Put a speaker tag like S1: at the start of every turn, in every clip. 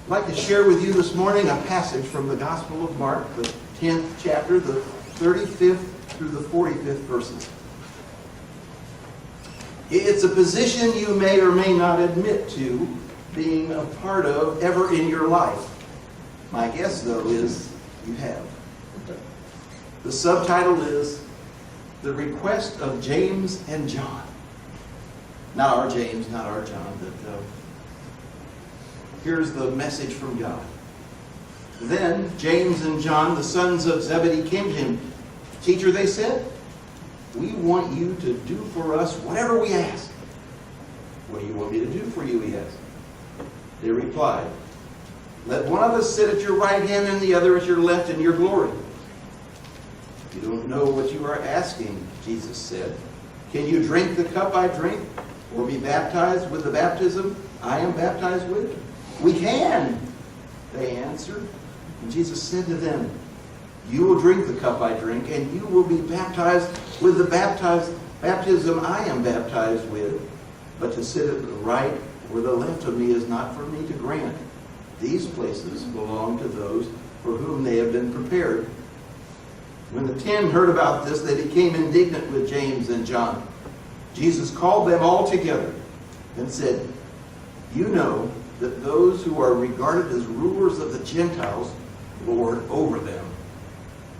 S1: I'd like to share with you this morning a passage from the Gospel of Mark, the 10th chapter, the 35th through the 45th verses. It's a position you may or may not admit to being a part of ever in your life. My guess, though, is you have. The subtitle is The Request of James and John. Not our James, not our John, but here's the message from God. Then James and John, the sons of Zebedee, came to him. Teacher, they said, we want you to do for us whatever we ask. What do you want me to do for you, he asked. They replied, let one of us sit at your right hand and the other at your left in your glory. You don't know what you are asking, Jesus said. Can you drink the cup I drink, or be baptized with the baptism I am baptized with? We can, they answered. And Jesus said to them, you will drink the cup I drink, and you will be baptized with the baptism I am baptized with. But to sit at the right or the left of me is not for me to grant. These places belong to those for whom they have been prepared. When the 10 heard about this, they became indignant with James and John. Jesus called them all together and said, you know that those who are regarded as rulers of the Gentiles lord over them,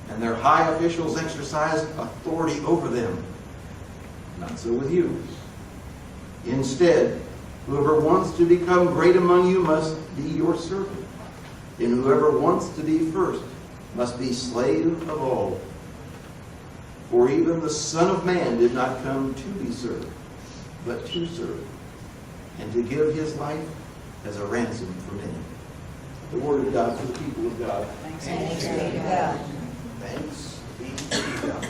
S1: and their high officials exercise authority over them. Not so with you. Instead, whoever wants to become great among you must be your servant, and whoever wants to be first must be slave of all. For even the Son of Man did not come to be served, but to serve, and to give his life as a ransom for many. The word of God for the people of God.
S2: Thanks be to God.
S1: Thanks be to God.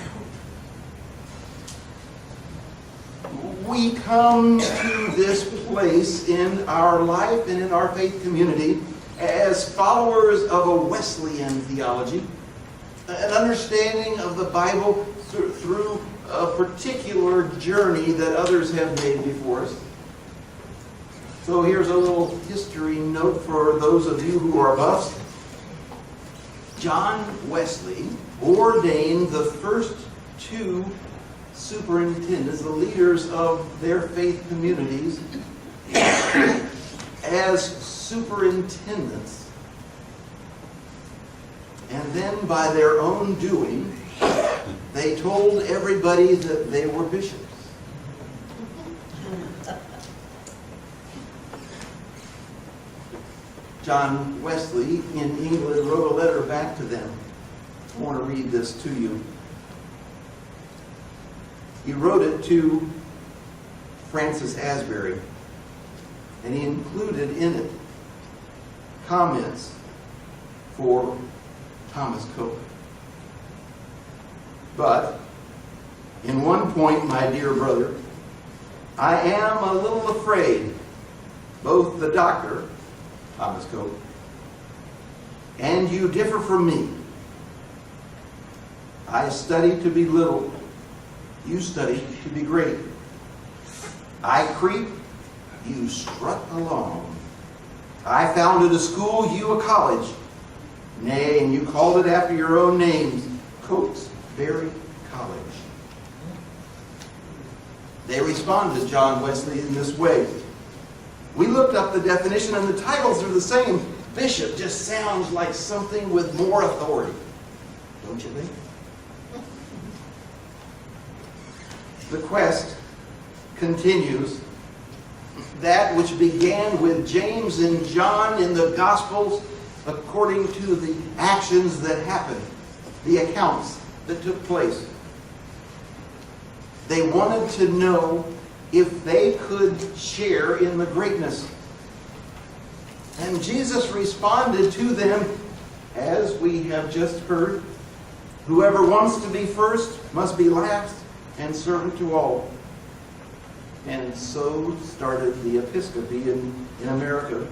S1: We come to this place in our life and in our faith community as followers of a Wesleyan theology, an understanding of the Bible through a particular journey that others have made before us. So here's a little history note for those of you who are buffs. John Wesley ordained the first two superintendents, the leaders of their faith communities, as superintendents. And then by their own doing, they told everybody that they were bishops. John Wesley in England wrote a letter back to them. I want to read this to you. He wrote it to Francis Asbury, and he included in it comments for Thomas Cope. But, in one point, my dear brother, I am a little afraid both the doctor, Thomas Cope, and you differ from me. I study to be little. You study to be great. I creep. You strut along. I founded a school, you a college. Nay, and you called it after your own names, Cokesbury College. They responded to John Wesley in this way. We looked up the definition and the titles are the same. Bishop just sounds like something with more authority. Don't you think? The quest continues. That which began with James and John in the Gospels, according to the actions that happened, the accounts that took place. They wanted to know if they could share in the greatness. And Jesus responded to them, as we have just heard, whoever wants to be first must be last and servant to all. And so started the episcopacy in America.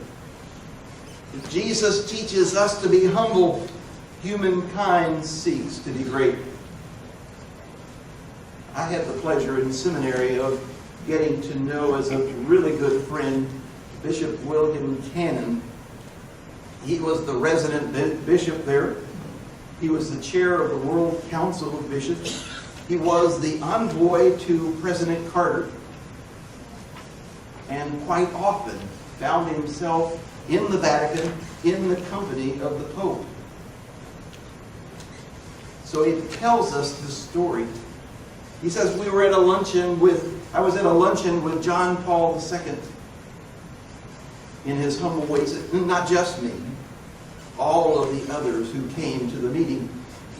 S1: Jesus teaches us to be humble. Humankind seeks to be great. I had the pleasure in seminary of getting to know as a really good friend Bishop William Cannon. He was the resident bishop there. He was the chair of the World Council of Bishops. He was the envoy to President Carter, and quite often found himself in the Vatican in the company of the Pope. So he tells us the story. He says, I was at a luncheon with John Paul II in his humble ways. Not just me, all of the others who came to the meeting.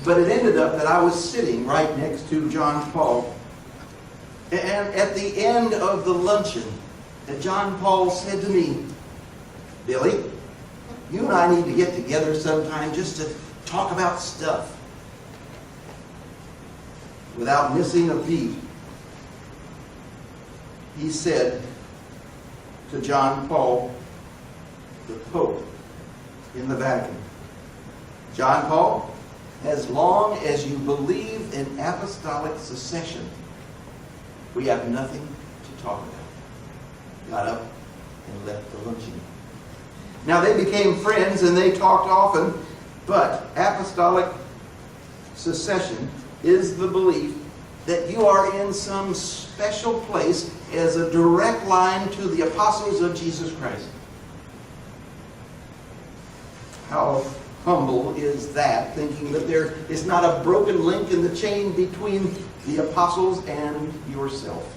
S1: But it ended up that I was sitting right next to John Paul. And at the end of the luncheon, John Paul said to me, Billy, you and I need to get together sometime just to talk about stuff without missing a beat. He said to John Paul, the Pope in the Vatican, John Paul, as long as you believe in apostolic succession, we have nothing to talk about. Got up and left the luncheon. Now they became friends and they talked often, but apostolic succession is the belief that you are in some special place as a direct line to the apostles of Jesus Christ. How humble is that, thinking that there is not a broken link in the chain between the apostles and yourself.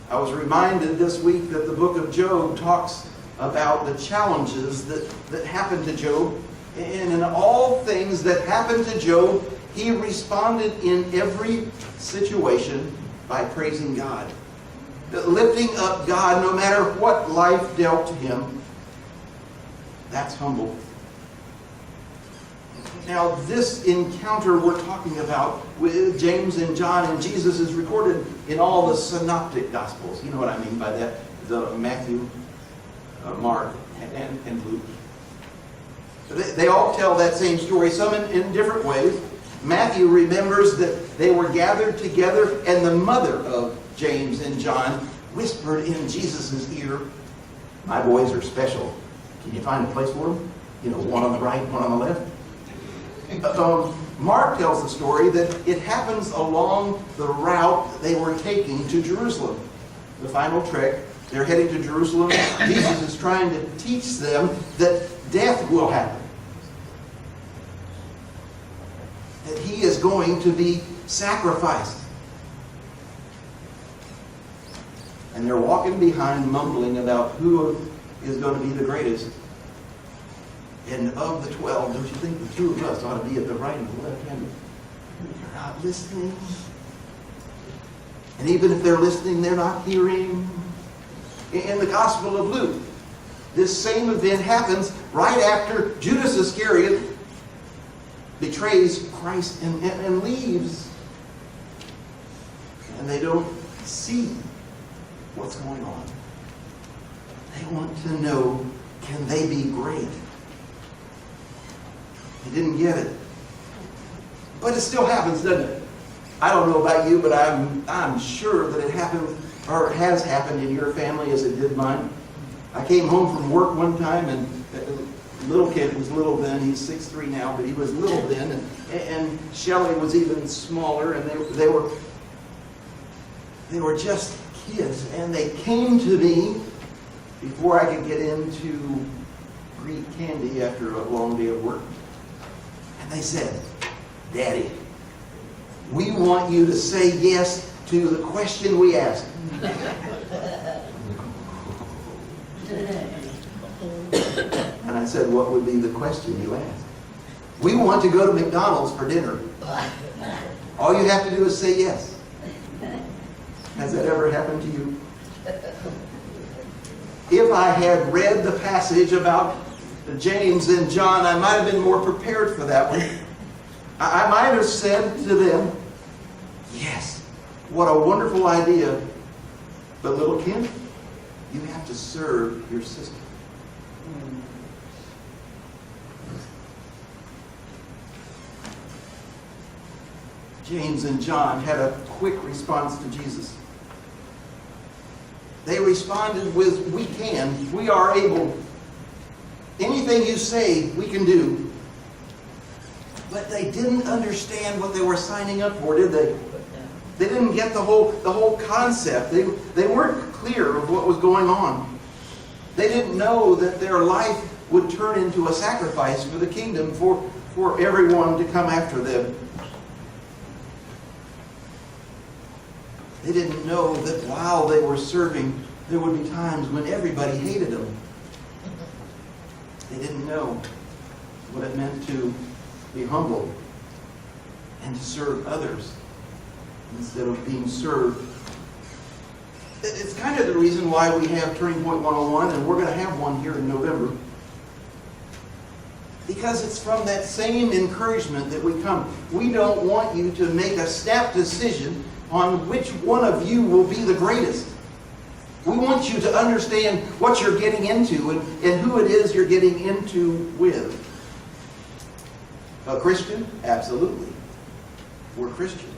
S1: I was reminded this week that the book of Job talks about the challenges that happened to Job. And in all things that happened to Job, he responded in every situation by praising God. Lifting up God no matter what life dealt to him. That's humble. Now, this encounter we're talking about with James and John and Jesus is recorded in all the synoptic gospels. You know what I mean by that? The Matthew, Mark, and Luke. They all tell that same story, some in different ways. Matthew remembers that they were gathered together and the mother of James and John whispered in Jesus' ear, "My boys are special. Can you find a place for them? You know, one on the right, one on the left." Mark tells the story that it happens along the route they were taking to Jerusalem. The final trek, they're heading to Jerusalem. Jesus is trying to teach them that death will happen. That he is going to be sacrificed. And they're walking behind, mumbling about who is going to be the greatest. And of the 12, don't you think the two of us ought to be at the right and the left hand? They're not listening. And even if they're listening, they're not hearing. In the Gospel of Luke, this same event happens right after Judas Iscariot betrays Christ and leaves. And they don't see what's going on. They want to know, can they be great? They didn't get it. But it still happens, doesn't it? I don't know about you, but I'm sure that it happened or has happened in your family as it did mine. I came home from work one time and a little kid was little then. He's 6'3" now, but he was little then. And Shelley was even smaller, and they were just kids. And they came to me before I could get in to greet Candy after a long day of work. And they said, "Daddy, we want you to say yes to the question we asked." And I said, "What would be the question you asked?" "We want to go to McDonald's for dinner. All you have to do is say yes." Has that ever happened to you? If I had read the passage about James and John, I might have been more prepared for that one. I might have said to them, "Yes, what a wonderful idea. But little Kim, you have to serve your sister." James and John had a quick response to Jesus. They responded with, "We can. We are able Anything you say, we can do. But they didn't understand what they were signing up for, did they? They didn't get the whole concept. They weren't clear of what was going on. They didn't know that their life would turn into a sacrifice for the kingdom, for everyone to come after them. They didn't know that while they were serving, there would be times when everybody hated them. They didn't know what it meant to be humble and to serve others instead of being served. It's kind of the reason why we have Turning Point 101, and we're going to have one here in November. Because it's from that same encouragement that we come. We don't want you to make a snap decision on which one of you will be the greatest. We want you to understand what you're getting into and who it is you're getting into with. A Christian? Absolutely. We're Christian.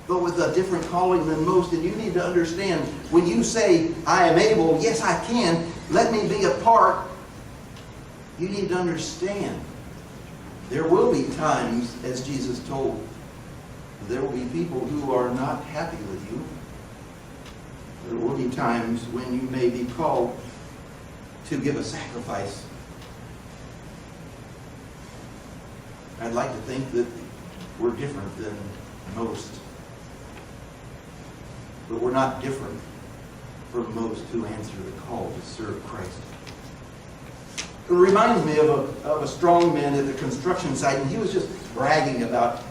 S1: But with a different calling than most, and you need to understand, when you say, I am able, yes I can, let me be a part, you need to understand there will be times, as Jesus told, there will be people who are not happy with you. There will be times when you may be called to give a sacrifice. I'd like to think that we're different than most. But we're not different from most who answer the call to serve Christ. It reminds me of a strong man at the construction site, and he was just bragging about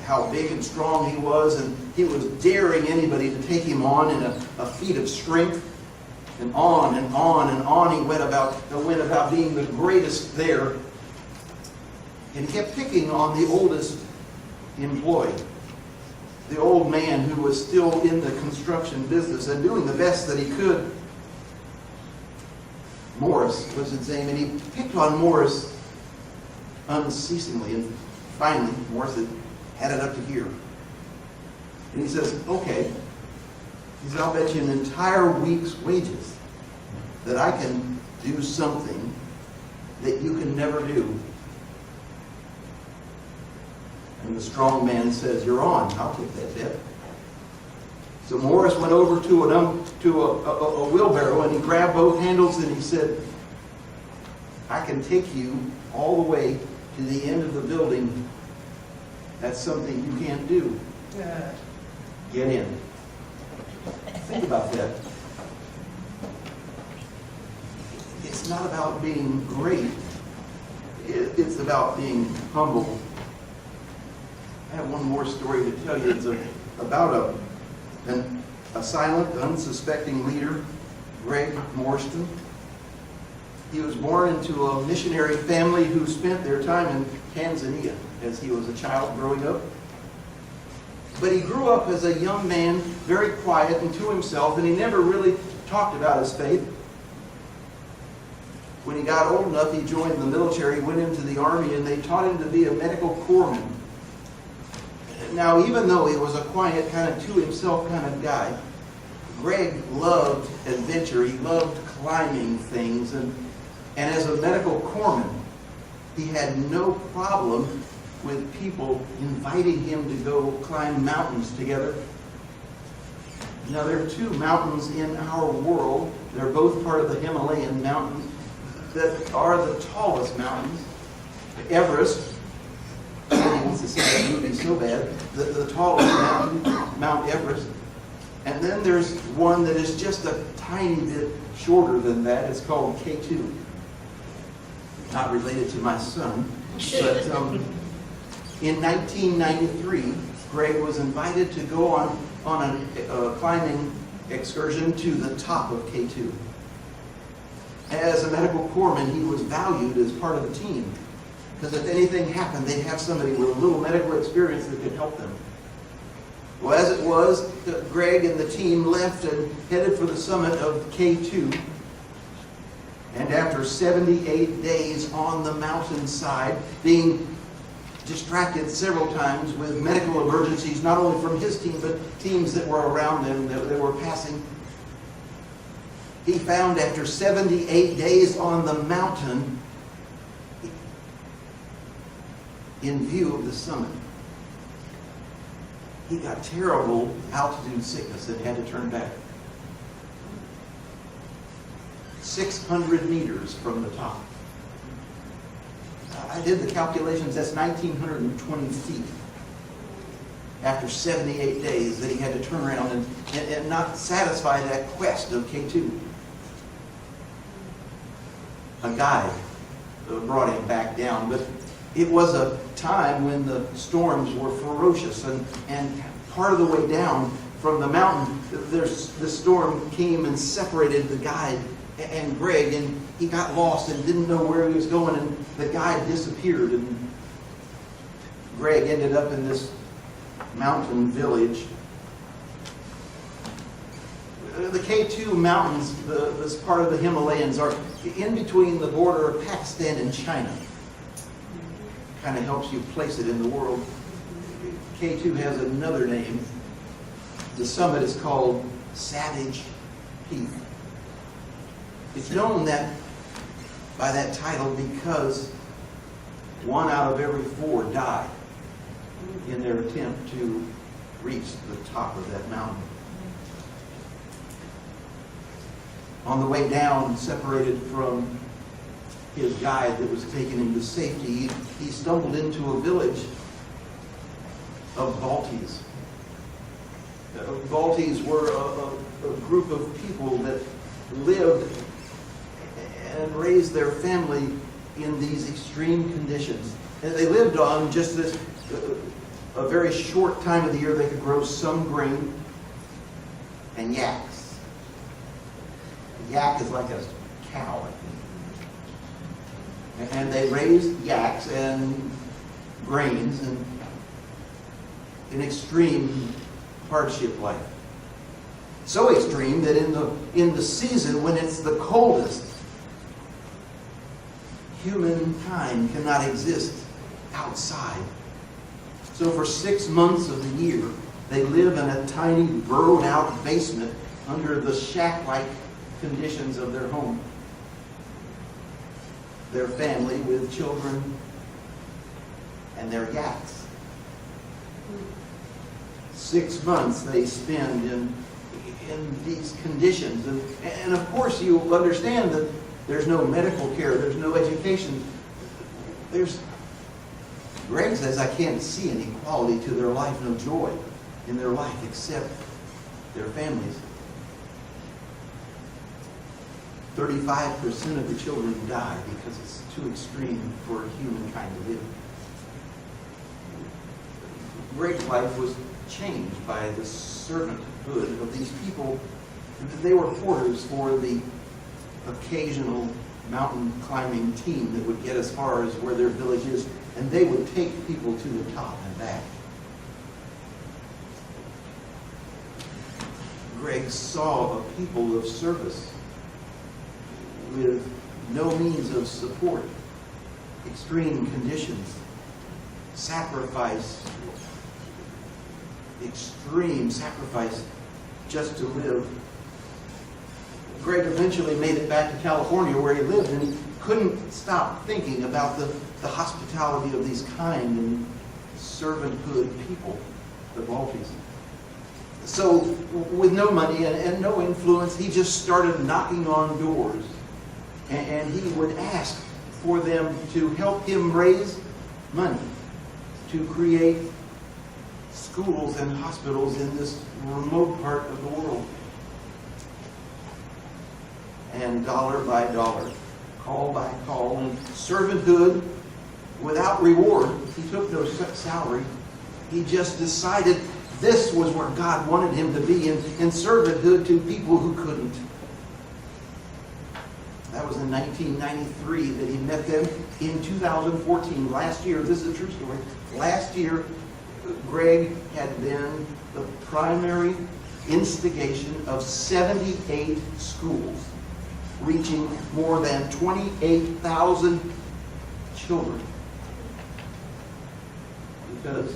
S1: how big and strong he was, and he was daring anybody to take him on in a feat of strength. And on and on and on he went about being the greatest there. And he kept picking on the oldest employee, the old man who was still in the construction business and doing the best that he could. Morris was his name, and he picked on Morris unceasingly. And finally, Morris had it up to here. And he says, okay. He says, I'll bet you an entire week's wages that I can do something that you can never do. And the strong man says, you're on. I'll take that bet. So Morris went over to a wheelbarrow, and he grabbed both handles, and he said, I can take you all the way to the end of the building. That's something you can't do. Get in. Think about that. It's not about being great. It's about being humble. I have one more story to tell you. It's about a silent, unsuspecting leader, Greg Morstan. He was born into a missionary family who spent their time in Tanzania as he was a child growing up. But he grew up as a young man, very quiet and to himself, and he never really talked about his faith. When he got old enough, he joined the military, went into the army, and they taught him to be a medical corpsman. Now, even though he was a quiet, kind of to himself kind of guy, Greg loved adventure. He loved climbing things. And as a medical corpsman, he had no problem with people inviting him to go climb mountains together. Now, there are two mountains in our world. They're both part of the Himalayan mountains that are the tallest mountains. Everest. Somebody wants to see that movie so bad. The tallest mountain, Mount Everest. And then there's one that is just a tiny bit shorter than that. It's called K2. Not related to my son. But in 1993, Greg was invited to go on a climbing excursion to the top of K2. As a medical corpsman, he was valued as part of the team. Because if anything happened, they'd have somebody with a little medical experience that could help them. Well, as it was, Greg and the team left and headed for the summit of K2. And after 78 days on the mountainside, being distracted several times with medical emergencies, not only from his team, but teams that were around them that were passing, he found after 78 days on the mountain in view of the summit, he got terrible altitude sickness and had to turn back. 600 meters from the top. I did the calculations, that's 1,920 feet. After 78 days that he had to turn around and not satisfy that quest of K2. A guide brought him back down, but it was a time when the storms were ferocious, and part of the way down from the mountain, the storm came and separated the guide and Greg, and he got lost and didn't know where he was going, and the guide disappeared, and Greg ended up in this mountain village. The K2 mountains, this part of the Himalayas, are in between the border of Pakistan and China. Kind of helps you place it in the world. K2 has another name. The summit is called Savage Peak. It's known that by that title because 1 out of every 4 died in their attempt to reach the top of that mountain. On the way down, separated from his guide that was taking him to safety, he stumbled into a village of Baltis. Baltis were a group of people that lived and raised their family in these extreme conditions. And they lived on just this, a very short time of the year they could grow some grain and yaks. A yak is like a cow, I think. And they raised yaks and grains and in extreme hardship life. So extreme that in the season when it's the coldest, humankind cannot exist outside. So for 6 months of the year, they live in a tiny burrowed out basement under the shack-like conditions of their home. Their family with children and their yaks. 6 months they spend in these conditions. And of course you understand that there's no medical care, there's no education. Greg says, I can't see any quality to their life, no joy in their life except their families. 35% of the children die because it's too extreme for humankind to live. Greg's life was changed by the servanthood of these people. They were porters for the occasional mountain climbing team that would get as far as where their village is, and they would take people to the top and back. Greg saw a people of service with no means of support, extreme conditions, sacrifice, extreme sacrifice just to live. Greg eventually made it back to California where he lived, and he couldn't stop thinking about the hospitality of these kind and servanthood people, the Baltis. So with no money and no influence, he just started knocking on doors. And he would ask for them to help him raise money to create schools and hospitals in this remote part of the world. And dollar by dollar, call by call, and servanthood without reward. He took no salary. He just decided this was where God wanted him to be, in servanthood to people who couldn't. That was in 1993 that he met them. In 2014, last year, this is a true story, last year, Greg had been the primary instigation of 78 schools, reaching more than 28,000 children because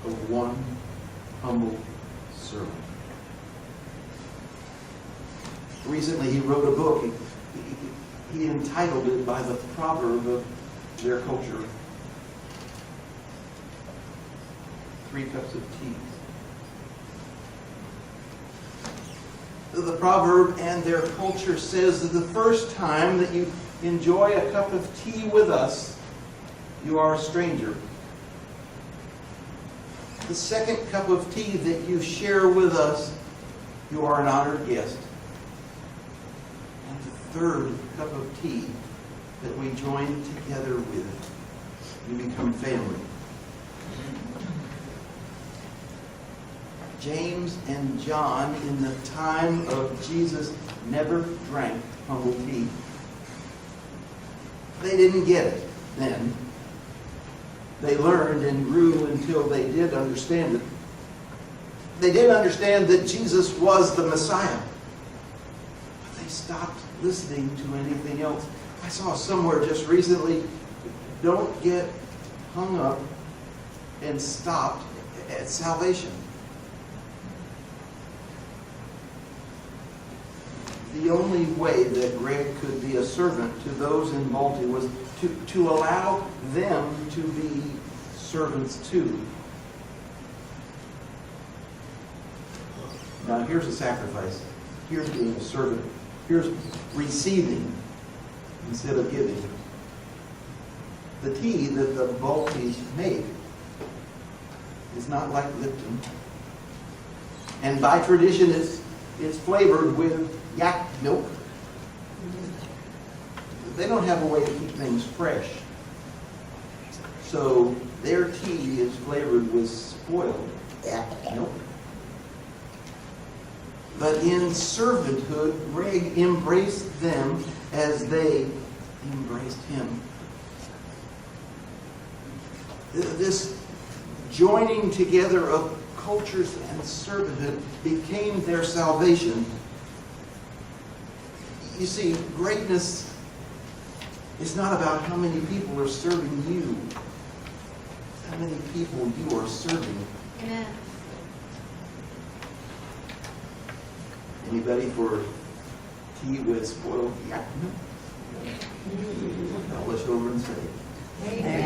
S1: of one humble servant. Recently he wrote a book. He entitled it by the proverb of their culture. 3 cups of tea. The proverb and their culture says that the first time that you enjoy a cup of tea with us, you are a stranger. The second cup of tea that you share with us, you are an honored guest. And the third cup of tea that we join together with, you become family. James and John, in the time of Jesus, never drank humble tea. They didn't get it then. They learned and grew until they did understand it. They did understand that Jesus was the Messiah. But they stopped listening to anything else. I saw somewhere just recently, don't get hung up and stopped at salvation. The only way that Greg could be a servant to those in Baltimore was to allow them to be servants too. Now here's a sacrifice. Here's being a servant. Here's receiving instead of giving. The tea that the Baltis make is not like Lipton. And by tradition it's flavored with yak milk. They don't have a way to keep things fresh. So their tea is flavored with spoiled yak milk. But in servanthood, Greg embraced them as they embraced him. This joining together of cultures and servanthood became their salvation. You see, greatness is not about how many people are serving you. It's how many people you are serving.
S2: Amen.
S1: Anybody for tea with spoiled yak milk? I'll let you over and say.
S2: Amen.